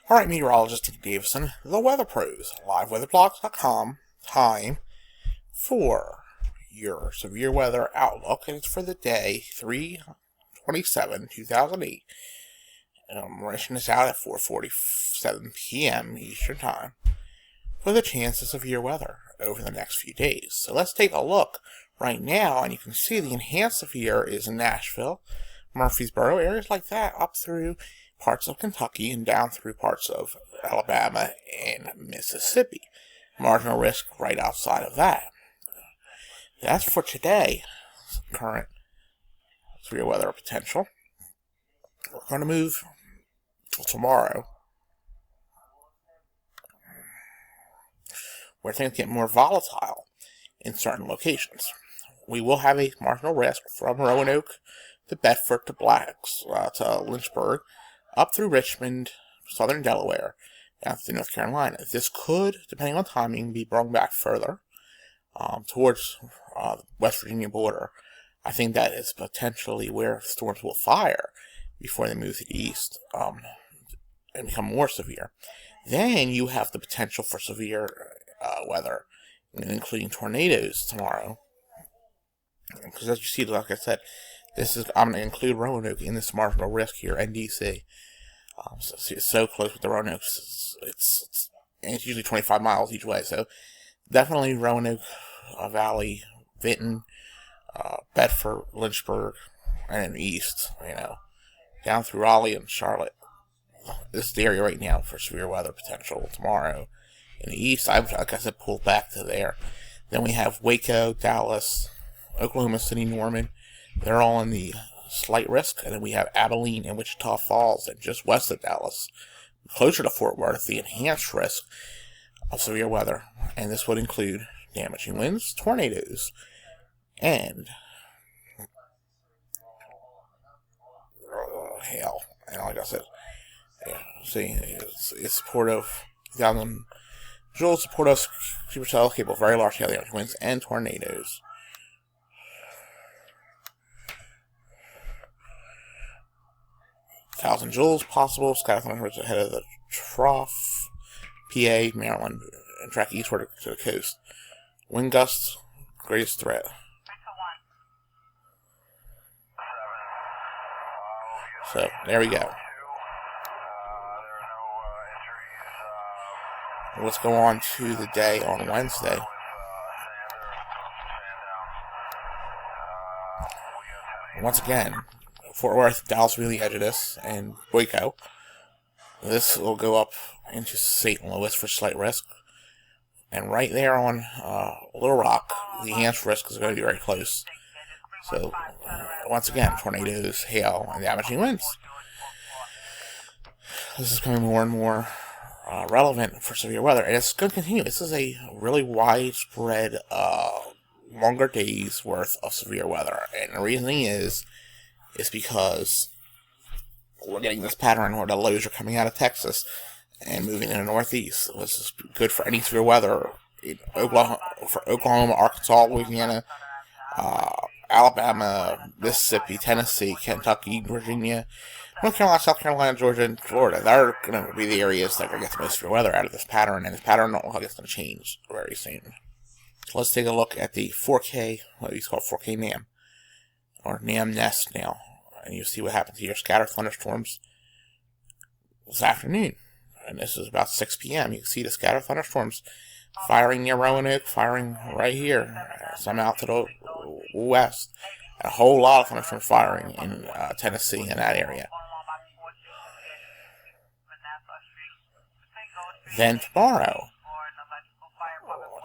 Alright, meteorologist Nick Davison, the Weather Pros, liveweatherblogs.com, time for your severe weather outlook, and it's for the day 3/27/2008. I'm rushing this out at 4:47 p.m. Eastern Time for the chance of severe weather over the next few days. So let's take a look right now, and you can see the enhanced severe is in Nashville, Murfreesboro, areas like that, up through parts of Kentucky and down through parts of Alabama and Mississippi. Marginal risk right outside of that. That's for today. Current severe weather potential. We're going to move till tomorrow, where things get more volatile in certain locations. We will have a marginal risk from Roanoke to Bedford to Blacks to Lynchburg, up through Richmond, southern Delaware, down through North Carolina. This could, depending on timing, be brought back further towards the West Virginia border. I think that is potentially where storms will fire before they move to the east and become more severe. Then you have the potential for severe weather, including tornadoes tomorrow. Because as you see, like I said, I'm going to include Roanoke in this marginal risk here, and DC. So it's so close with the Roanoke. It's usually 25 miles each way, so definitely Roanoke Valley, Vinton, Bedford, Lynchburg, and then east, down through Raleigh and Charlotte. This is the area right now for severe weather potential tomorrow. In the east, like I said, pulled back to there. Then we have Waco, Dallas, Oklahoma City, Norman. They're all in the slight risk. And then we have Abilene and Wichita Falls, and just west of Dallas, closer to Fort Worth, the enhanced risk of severe weather. And this would include damaging winds, tornadoes, and hail. And like I said, it's support of 1,000 joules, support of supercell capable of very large hail damage winds and tornadoes. Thousand joules possible. Skyline ahead of the trough. PA, Maryland, and track eastward to the coast. Wind gusts, greatest threat. So there we go. Let's go on to the day on Wednesday. Once again, Fort Worth, Dallas, really edge of this, and Waco. This will go up into St. Louis for slight risk. And right there on Little Rock, the enhanced risk is going to be very close. So, once again, tornadoes, hail, and damaging winds. This is becoming more and more relevant for severe weather, and it's going to continue. This is a really widespread, longer days worth of severe weather. And the reasoning is because we're getting this pattern where the lows are coming out of Texas and moving in the northeast. So this is good for any severe weather in Oklahoma, Arkansas, Louisiana, Alabama, Mississippi, Tennessee, Kentucky, Virginia, North Carolina, South Carolina, Georgia, and Florida. They're going to be the areas that are going to get the most severe weather out of this pattern, and this pattern looks like it's going to change very soon. So let's take a look at the 4K, what we call 4K NAM, or NAM Nest now, and you see what happens here. Scattered thunderstorms this afternoon, and this is about 6 p.m. You can see the scattered thunderstorms firing near Roanoke, firing right here, some out to the west, and a whole lot of thunderstorms firing in Tennessee and that area. Then tomorrow,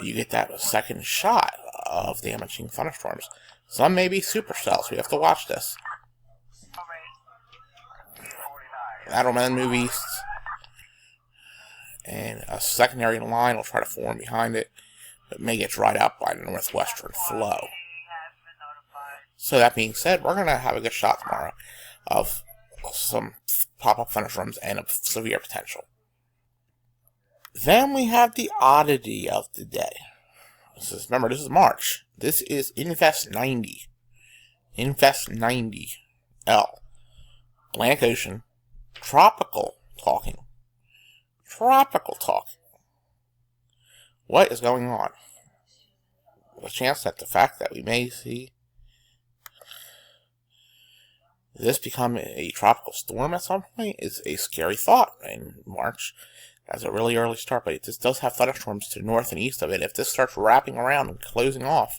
you get that second shot of damaging thunderstorms. Some may be supercells. We have to watch this. That'll then move east, and a secondary line will try to form behind it, but may get dried out by the northwestern flow. So that being said, we're going to have a good shot tomorrow of some pop-up thunderstorms and of severe potential. Then we have the oddity of the day. Remember, this is March. This is Infest 90. Infest 90L. Atlantic Ocean. Tropical talking. Tropical talk. What is going on? The chance that the fact that we may see this become a tropical storm at some point is a scary thought in March. As a really early start, but this does have thunderstorms to the north and east of it. If this starts wrapping around and closing off,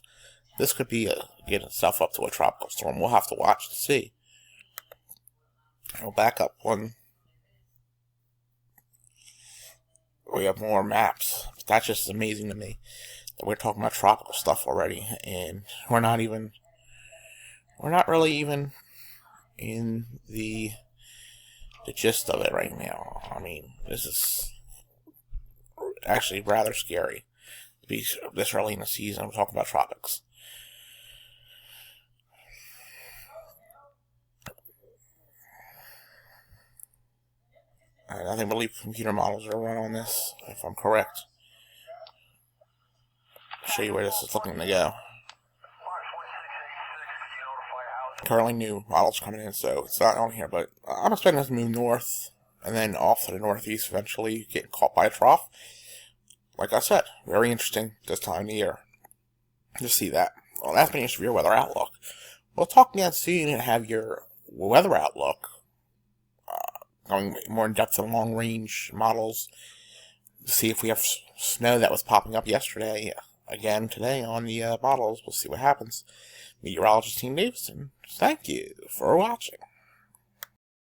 this could be getting itself up to a tropical storm. We'll have to watch to see. I'll back up one. We have more maps. That's just amazing to me that we're talking about tropical stuff already, and we're not really even in the gist of it right now. I mean, this is actually rather scary to be this early in the season. We're talking about tropics. I believe computer models are run on this, if I'm correct. I'll show you where this is looking to go. Currently new models coming in, so it's not on here, but I'm expecting this to move north and then off to the northeast, eventually getting caught by a trough. Like I said, very interesting this time of the year to see that. Well, that's been your weather outlook. We'll talk again soon and have your weather outlook going more in depth on long range models to see if we have snow that was popping up yesterday again today on the models. We'll see what happens. Meteorologist Team Davidson, thank you for watching.